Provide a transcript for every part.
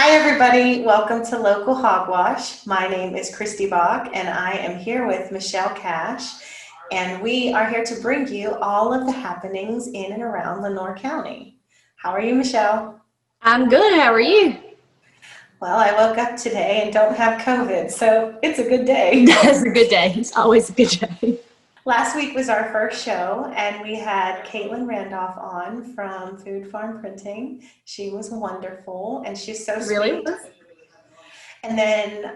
Hi, everybody. Welcome to Local Hogwash. My name is Kristy and I am here with Michelle Cash, and we are here to bring you all of the happenings in and around Lenoir County. How are you, Michelle? I'm good. How are you? Well, I woke up today and don't have COVID, so it's a good day. That's a good day. It's always a good day. Last week was our first show, and we had Caitlin Randolph on from Food Farm Printing. She was wonderful, and she's so Really? sweet. And then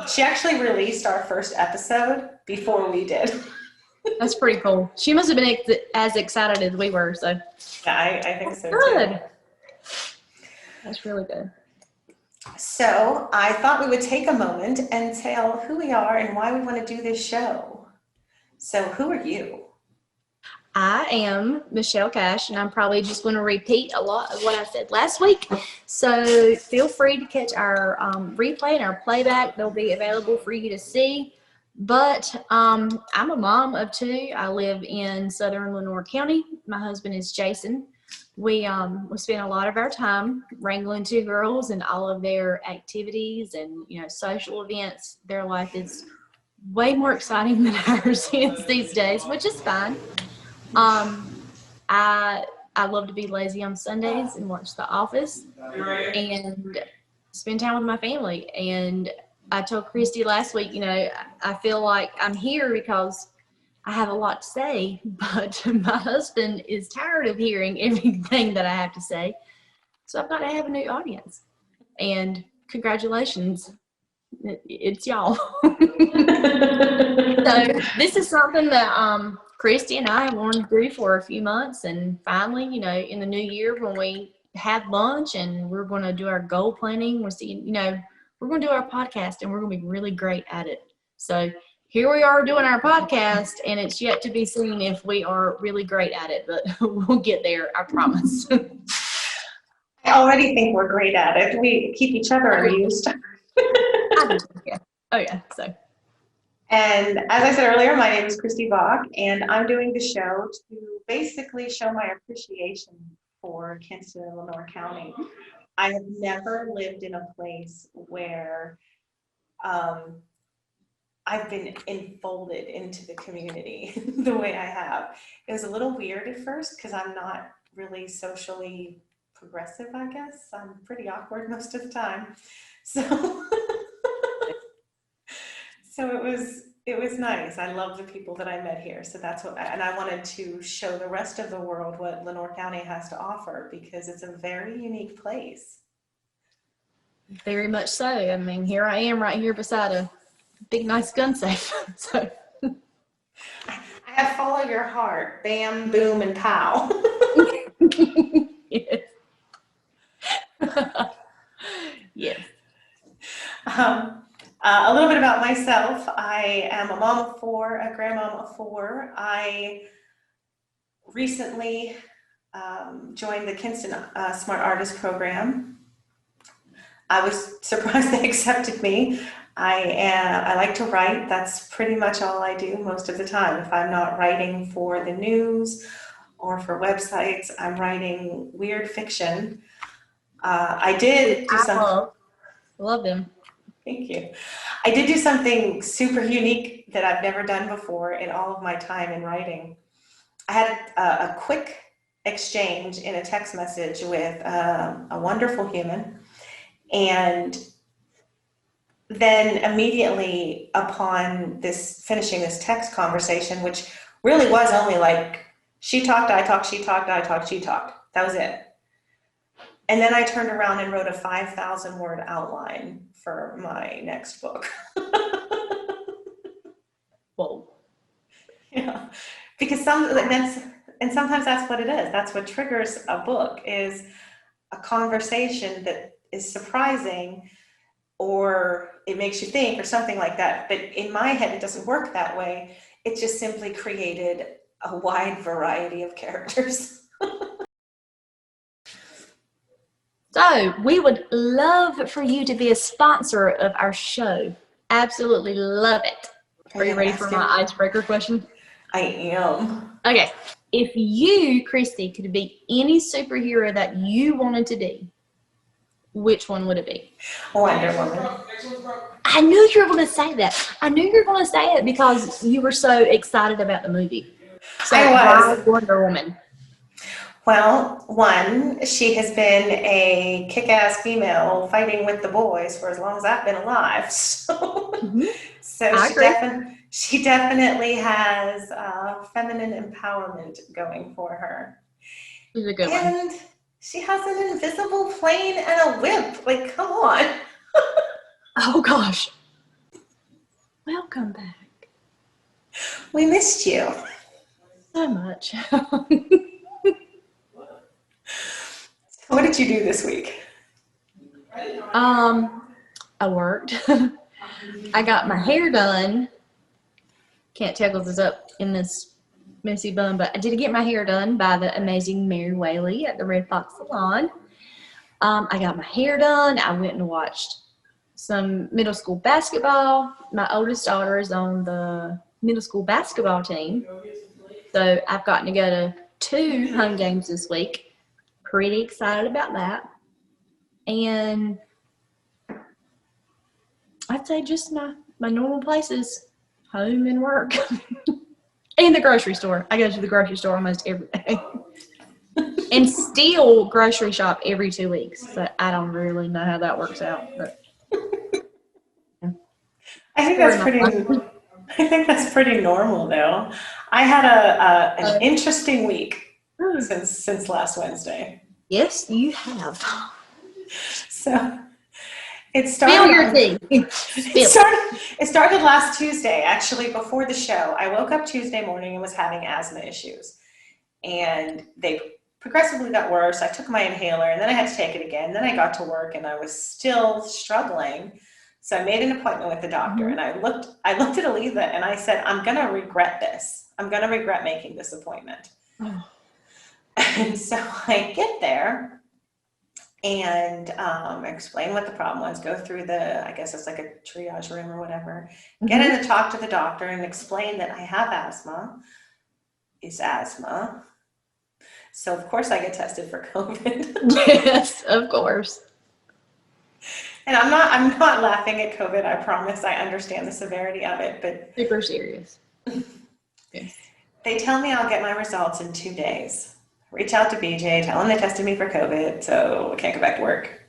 she actually released our first episode before we did. That's pretty cool. She must have been as excited as we were. So Yeah, I think so good. too. That's really good. So I thought we would take a moment and tell who we are and why we want to do this show. So who are you? I am Michelle Cash, and I'm probably just going to repeat a lot of what I said last week. So feel free to catch our replay and our playback. They'll be available for you to see. But I'm a mom of two. I live in southern Lenoir County. My husband is Jason. We spend a lot of our time wrangling two girls and all of their activities and social events. Their life is way more exciting than ours is these days, which is fine. I love to be lazy on Sundays and watch The Office and spend time with my family. And I told Kristy last week, I feel like I'm here because I have a lot to say, but my husband is tired of hearing everything that I have to say. So I've got to have a new audience. And congratulations. It's y'all. So this is something that Kristy and I have wanted to do for a few months, and finally, in the new year when we have lunch and we're going to do our goal planning, we're going to do our podcast and we're going to be really great at it. So here we are doing our podcast, and it's yet to be seen if we are really great at it, but we'll get there, I promise. I already think we're great at it. We keep each other amused. Yeah. Oh yeah. So. And as I said earlier, my name is Kristy Bach, and I'm doing the show to basically show my appreciation for Kinston and Lenoir County. I have never lived in a place where I've been enfolded into the community the way I have. It was a little weird at first because I'm not really socially progressive, I guess. I'm pretty awkward most of the time. So it was nice. I love the people that I met here. So that's and I wanted to show the rest of the world what Lenoir County has to offer because it's a very unique place. Very much so. I mean, here I am right here beside a big, nice gun safe. So I have follow your heart, bam, boom, and pow. Yes. Yes. A little bit about myself. I am a mom of four, a grandmom of four. I recently joined the Kinston Smart Artist Program. I was surprised they accepted me. I like to write. That's pretty much all I do most of the time. If I'm not writing for the news or for websites, I'm writing weird fiction. I did do some. Love them. Thank you. I did do something super unique that I've never done before in all of my time in writing. I had a quick exchange in a text message with a wonderful human, and then immediately upon finishing this text conversation, which really was only like she talked, I talked, she talked, I talked, she talked. That was it. And then I turned around and wrote a 5,000 word outline for my next book. Whoa. Yeah, because sometimes that's what it is. That's what triggers a book, is a conversation that is surprising, or it makes you think, or something like that. But in my head, it doesn't work that way. It just simply created a wide variety of characters. So we would love for you to be a sponsor of our show. Absolutely love it. Are you ready for my icebreaker question? I am. Okay. If you, Kristy, could be any superhero that you wanted to be, which one would it be? Wonder Woman. I knew you were going to say that. I knew you were going to say it because you were so excited about the movie. So I why was. Wonder Woman? Well, one, she has been a kick-ass female fighting with the boys for as long as I've been alive. So I agree. she definitely has feminine empowerment going for her. She's a good one. And she has an invisible plane and a whip. Like, come on. Oh, gosh. Welcome back. We missed you. So much. What did you do this week? I worked. I got my hair done. Can't tell because it's up in this messy bun, but I did get my hair done by the amazing Mary Whaley at the Red Fox Salon. I got my hair done. I went and watched some middle school basketball. My oldest daughter is on the middle school basketball team. So I've gotten to go to 2 home games this week. Pretty excited about that. And I'd say just my normal places, home and work. And the grocery store. I go to the grocery store almost every day. And still grocery shop every 2 weeks. So I don't really know how that works out. But I think that's pretty normal though. I had an interesting week since last Wednesday. Yes, you have. So it Spill your started. tea. It started last Tuesday, actually, before the show. I woke up Tuesday morning and was having asthma issues, and they progressively got worse. I took my inhaler, and then I had to take it again. Then I got to work, and I was still struggling. So I made an appointment with the doctor, and I looked at Alisa, and I said, "I'm gonna regret this. I'm gonna regret making this appointment." Oh. And so I get there and explain what the problem was, go through I guess it's like a triage room or whatever, get in to talk to the doctor and explain that I have asthma. It's asthma. So of course I get tested for COVID. Yes, of course. And I'm not laughing at COVID, I promise. I understand the severity of it, but Super serious. Yes. They tell me I'll get my results in 2 days. Reach out to BJ, tell him they tested me for COVID, so I can't go back to work.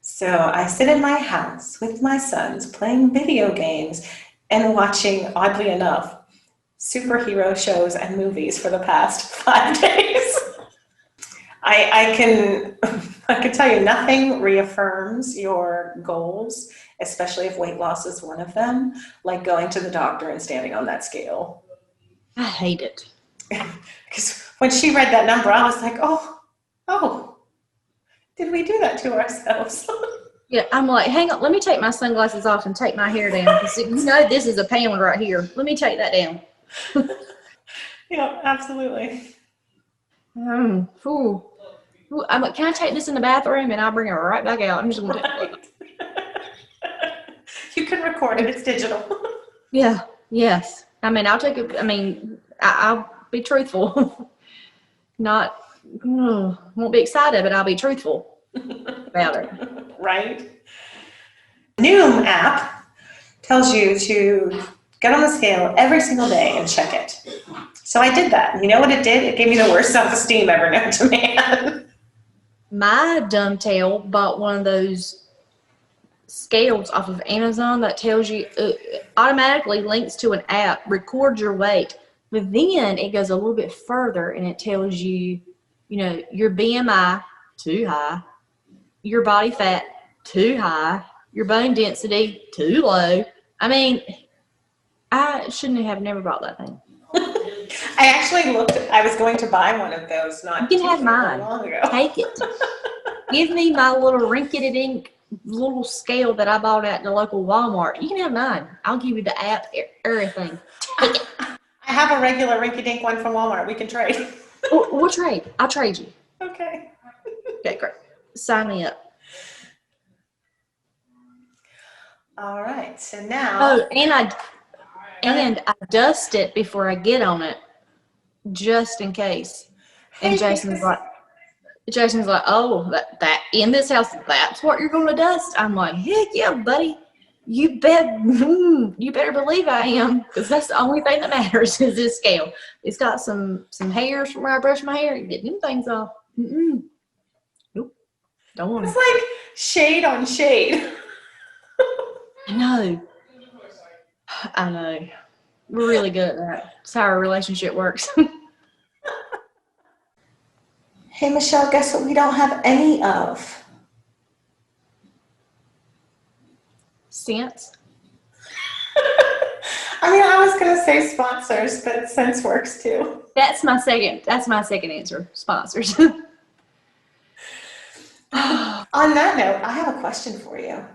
So I sit in my house with my sons playing video games and watching, oddly enough, superhero shows and movies for the past 5 days. I can tell you nothing reaffirms your goals, especially if weight loss is one of them, like going to the doctor and standing on that scale. I hate it. Because when she read that number, I was like, oh, did we do that to ourselves? Yeah, I'm like, hang on, let me take my sunglasses off and take my hair down. Because you know this is a pound right here. Let me take that down. Yeah, absolutely. Ooh. I'm like, can I take this in the bathroom? And I'll bring it right back out. I'm just going to You can record it. It's digital. Yeah, yes. I mean, I'll be truthful. Won't be excited, but I'll be truthful about it. Right? Noom app tells you to get on the scale every single day and check it. So I did that. You know what it did? It gave me the worst self-esteem ever known to man. My dumb tail bought one of those scales off of Amazon that tells you, automatically links to an app, records your weight, but then it goes a little bit further and it tells you, your BMI, too high, your body fat, too high, your bone density, too low. I mean, I shouldn't have never bought that thing. I actually I was going to buy one of those not You can have mine. long ago. Take it. Give me my little rinky-dink little scale that I bought at the local Walmart. You can have mine. I'll give you the app, everything. Take it. I have a regular rinky-dink one from Walmart. We can trade. We'll trade. I'll trade you. Okay. Okay, great. Sign me up. All right. So now. Oh, and I dust it before I get on it, just in case. And Jason's like, Jason's like, oh, that in this house, that's what you're going to dust? I'm like, heck yeah, buddy. You better believe I am, because that's the only thing that matters is this scale. It's got some hairs from where I brush my hair. You get them things off. Nope. Don't want It's it. like shade on shade. I know. We're really good at that. That's how our relationship works. Hey, Michelle, guess what we don't have any of? Sense. I mean, I was going to say sponsors, but sense works too. That's my second answer. Sponsors. On that note, I have a question for you.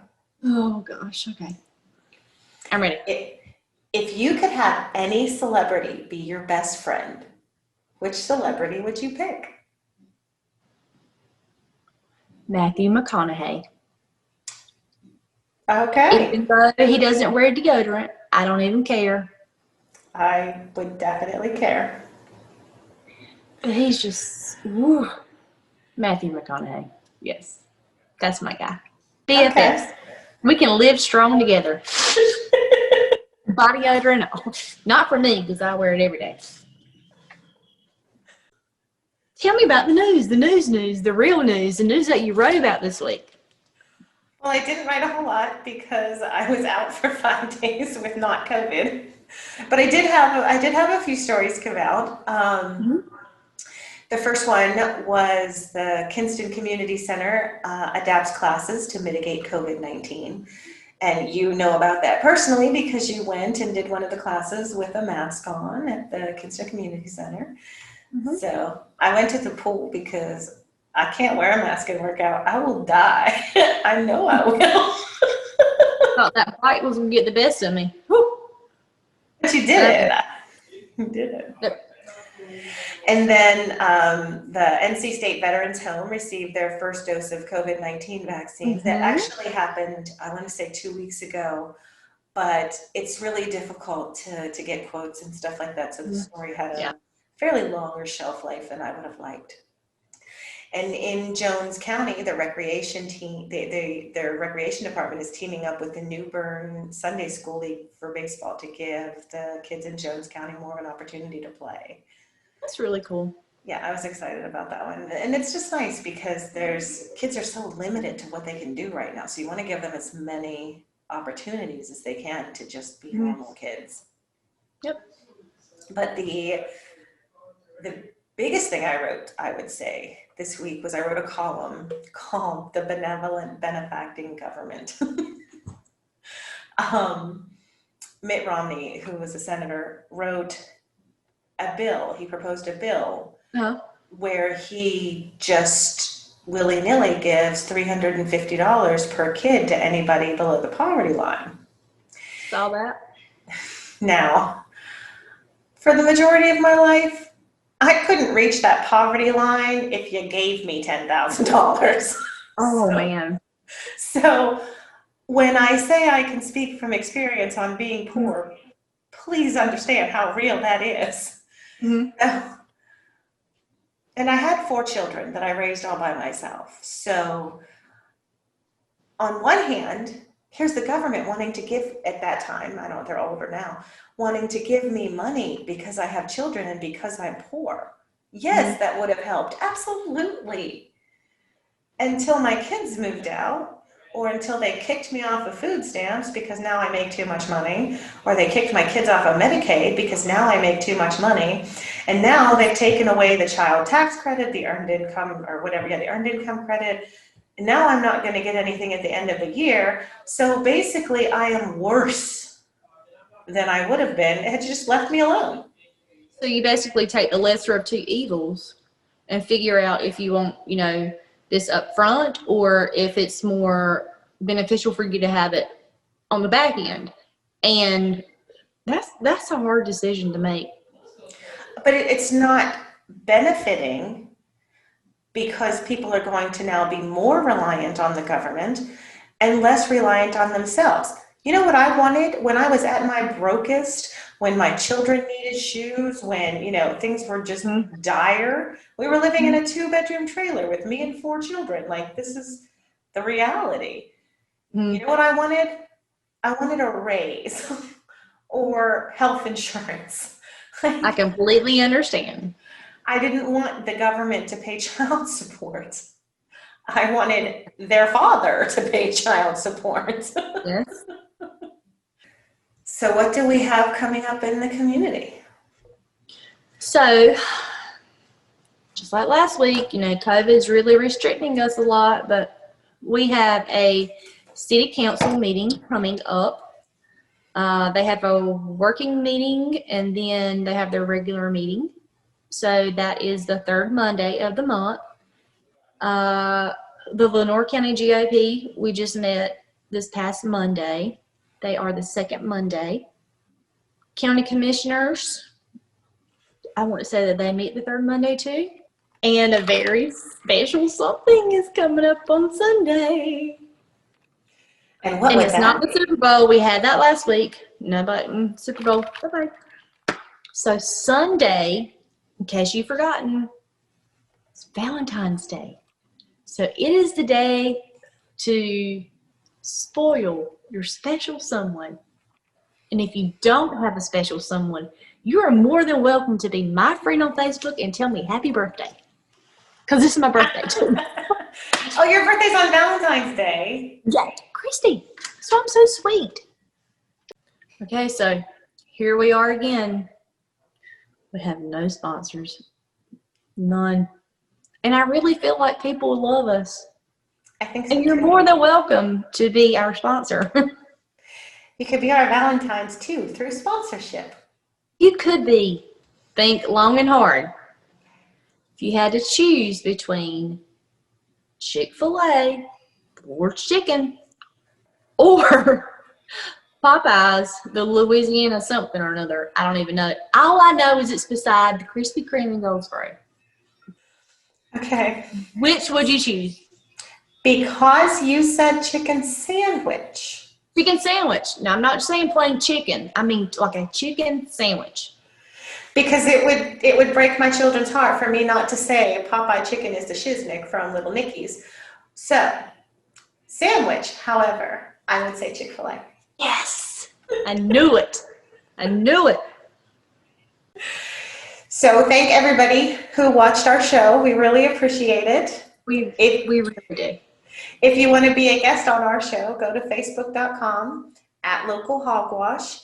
Oh gosh. Okay. I'm ready. If you could have any celebrity be your best friend, which celebrity would you pick? Matthew McConaughey. Okay. Even though he doesn't wear deodorant, I don't even care. I would definitely care. But he's just Matthew McConaughey. Yes, that's my guy. BFFs. Okay. We can live strong together. Body odor and all. Not for me, because I wear it every day. Tell me about the news, the real news, the news that you wrote about this week. Well, I didn't write a whole lot because I was out for 5 days with not COVID, but I did have a few stories come out. The first one was the Kinston Community Center adapts classes to mitigate COVID-19. And you know about that personally because you went and did one of the classes with a mask on at the Kinston Community Center. So I went to the pool because I can't wear a mask and work out. I will die. I know I will. Thought that fight was going to get the best of me. Whew. But you did it. You did it. Yep. And then the NC State Veterans Home received their first dose of COVID-19 vaccines. That actually happened, I want to say 2 weeks ago, but it's really difficult to get quotes and stuff like that. So the story had a fairly longer shelf life than I would have liked. And in Jones County, the recreation team, their recreation department is teaming up with the New Bern Sunday School League for baseball to give the kids in Jones County more of an opportunity to play. That's really cool. Yeah, I was excited about that one. And it's just nice because kids are so limited to what they can do right now. So you want to give them as many opportunities as they can to just be normal kids. Yep. But the biggest thing I wrote, I would say, this week was I wrote a column called The Benevolent Benefacting Government. Mitt Romney, who was a senator, he proposed a bill where he just willy-nilly gives $350 per kid to anybody below the poverty line. Saw that. Now, for the majority of my life, I couldn't reach that poverty line if you gave me $10,000. Oh, man. So when I say I can speak from experience on being poor, please understand how real that is. And I had 4 children that I raised all by myself. So on one hand, here's the government wanting to give, at that time, I know they're older now, wanting to give me money because I have children and because I'm poor. Yes, that would have helped. Absolutely. Until my kids moved out, or until they kicked me off of food stamps because now I make too much money, or they kicked my kids off of Medicaid because now I make too much money, and now they've taken away the child tax credit, the earned income, or whatever, the earned income credit, and now I'm not going to get anything at the end of the year. So basically, I am worse than I would have been. It had just left me alone. So you basically take the lesser of 2 evils and figure out if you want, this up front or if it's more beneficial for you to have it on the back end. And that's a hard decision to make. But it's not benefiting because people are going to now be more reliant on the government and less reliant on themselves. You know what I wanted when I was at my brokest, when my children needed shoes, when, things were just dire? We were living in a 2-bedroom trailer with me and 4 children. Like, this is the reality. You know what I wanted? I wanted a raise or health insurance. I completely understand. I didn't want the government to pay child support. I wanted their father to pay child support. Yes. So what do we have coming up in the community? So, just like last week, COVID's really restricting us a lot, but we have a city council meeting coming up. They have a working meeting, and then they have their regular meeting. So that is the third Monday of the month. The Lenore County GOP, we just met this past Monday. They are the second Monday. County commissioners, I want to say that they meet the third Monday too. And a very special something is coming up on Sunday. And what was it's that? Not the Super Bowl. We had that last week. No, but Super Bowl. Bye-bye. So Sunday, in case you've forgotten, it's Valentine's Day. So it is the day to spoil your special someone. And if you don't have a special someone, you are more than welcome to be my friend on Facebook and tell me happy birthday. Because this is my birthday too. Oh, your birthday's on Valentine's Day. Yeah, Kristy. So I'm so sweet. Okay, so here we are again. We have no sponsors. None. And I really feel like people love us. I think so. And you're more than welcome to be our sponsor. You could be our Valentine's too through sponsorship. You could be. Think long and hard. If you had to choose between Chick-fil-A, Lord's Chicken, or Popeyes, the Louisiana something or another, I don't even know. All I know is it's beside the Krispy Kreme in Goldsboro. Okay. Which would you choose? Because you said chicken sandwich. Chicken sandwich. Now, I'm not saying plain chicken. I mean like a chicken sandwich. Because it would break my children's heart for me not to say Popeye chicken is the shiznick from Little Nicky's. So, sandwich, however, I would say Chick-fil-A. Yes. I knew it. I knew it. So thank everybody who watched our show. We really appreciate it. We really do. If you want to be a guest on our show, go to facebook.com/local-hogwash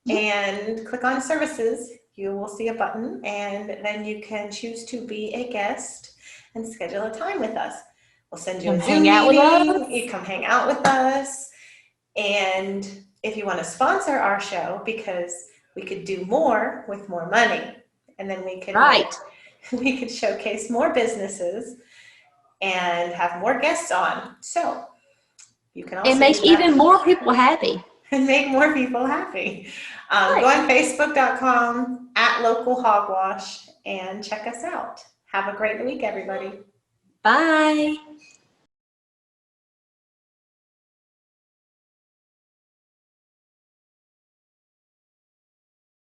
and click on services. You will see a button, and then you can choose to be a guest and schedule a time with us. We'll send you a Zoom meeting. You come hang out with us. And if you want to sponsor our show, because we could do more with more money, and then we could we could showcase more businesses and have more guests on. So you can also make even more people happy. And make more people happy. Go on facebook.com/local-hogwash and check us out. Have a great week, everybody. Bye.